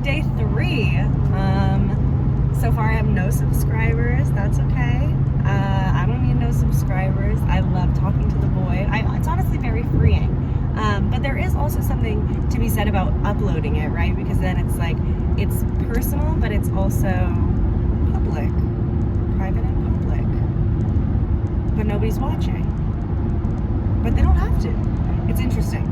day 3. So far I have no subscribers. That's okay. I don't need no subscribers. I love talking to the boy. It's honestly very freeing. But there is also something to be said about uploading it, right? Because then it's like, it's personal, but it's also public. Private and public. But nobody's watching. But they don't have to. It's interesting.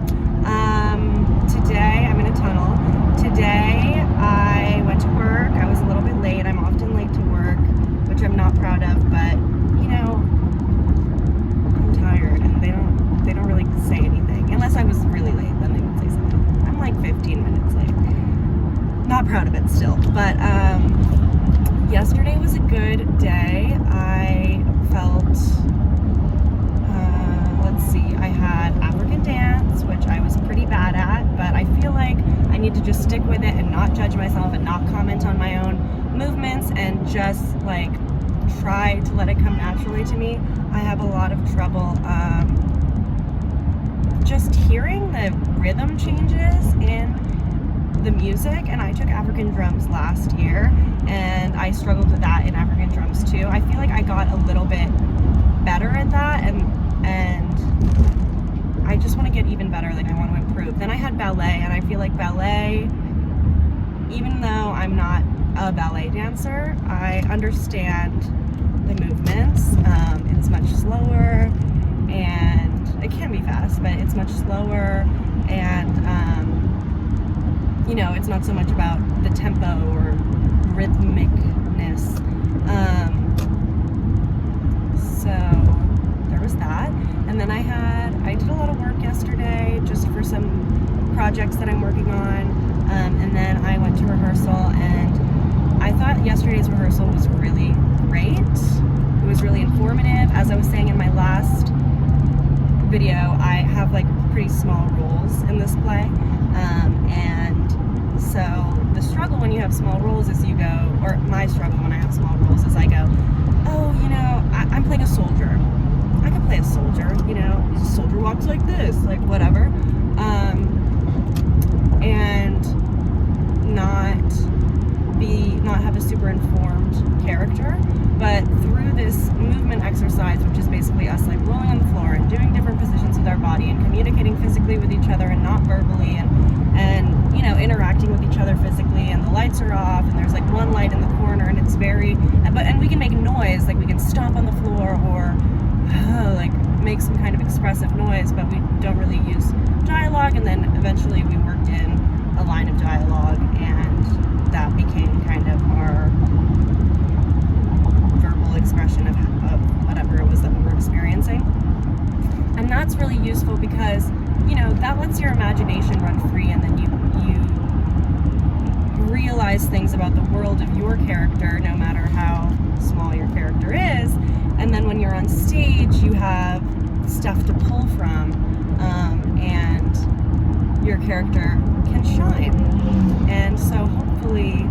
Today, I'm in a tunnel. Today, I went to work. I was a little bit late. I'm often late to work, which I'm not proud of, but, you know, I'm tired, and they don't really say anything. Unless I was really late, then they would say something. I'm like 15 minutes late. Not proud of it still. But, yesterday was a good day. I felt, let's see, I had African dance, which I was pretty bad at, but I feel like I need to just stick with it and not judge myself and not comment on my own movements and just like try to let it come naturally to me. I have a lot of trouble just hearing the rhythm changes in the music, and I took African drums last year and I struggled with that in African drums too. I feel like I got a little bit better at that, and I just want to get even better. Like, I want to improve. Then I had ballet, and I feel like ballet, even though I'm not a ballet dancer, I understand the movements. It's much slower, and it can be fast, but it's much slower, and you know, it's not so much about the tempo or rhythmicness. So there was that. And then I did a lot of work yesterday just for some projects that I'm working on. And then I went to rehearsal, and I thought yesterday's rehearsal was really great. It was really informative. As I was saying in my last video, I have like pretty small roles in this play. And so the struggle when you have small roles is you go, or my struggle when I have small roles is I go, oh, you know, I'm playing a soldier. I could play a soldier, you know, a soldier walks like this, like whatever. And not have a super informed character. But through this movement exercise, which is basically us like rolling on the floor and doing different positions with our body and communicating physically with each other and not verbally, and you know, interacting with each other physically, and the lights are off, and there's like one light in the corner, and it's very, and we can make noise, like we can stomp on the floor or like make some kind of expressive noise, but we don't really use dialogue. And then eventually we worked in a line of dialogue, and that became kind of our verbal expression of whatever it was that we were experiencing. And that's really useful because, you know, that lets your imagination run free, and then you realize things about the world of your character, no matter how small your character is. And then when you're on stage, you have stuff to pull from, and your character can shine. And so hopefully,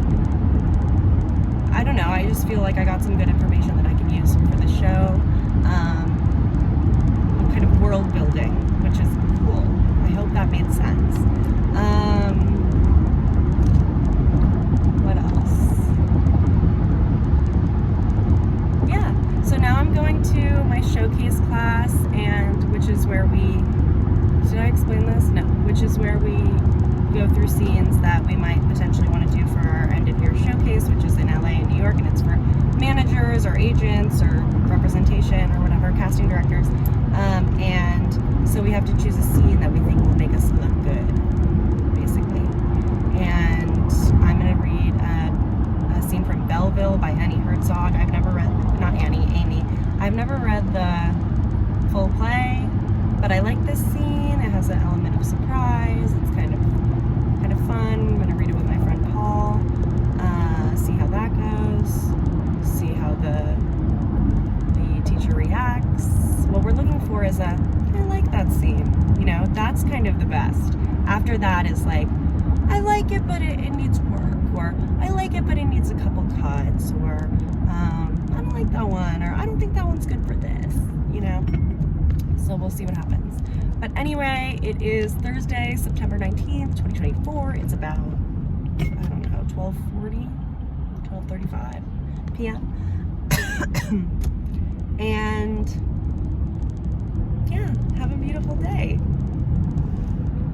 I don't know, I just feel like I got some good information that I can use for the show. Kind of world building, which is cool. I hope that made sense. What else? Yeah, so now I'm going to my showcase class, and which is where did I explain this? No, which is where we go through scenes that we might potentially want to do for our end of year showcase, which is in LA and New York, and it's for managers or agents or representation or whatever, casting directors. And so we have to choose a scene that we think will make us look good, basically. And I'm going to read a scene from Belleville by Annie Herzog. I've never read, Amy. I've never read the full play, but I like this scene. It has an element of surprise. It's kind of fun. I'm going to read it with my friend Paul, see how that goes, see how the teacher reacts. What we're looking for is I like that scene. You know, that's kind of the best. After that is like, I like it, but it needs work, or I like it, but it needs a couple cuts, or I don't like that one, or I don't think that one's good for this, you know? So we'll see what happens. But anyway, it is Thursday, September 19th, 2024. It's about, I don't know, 12:40, 12:35 p.m. And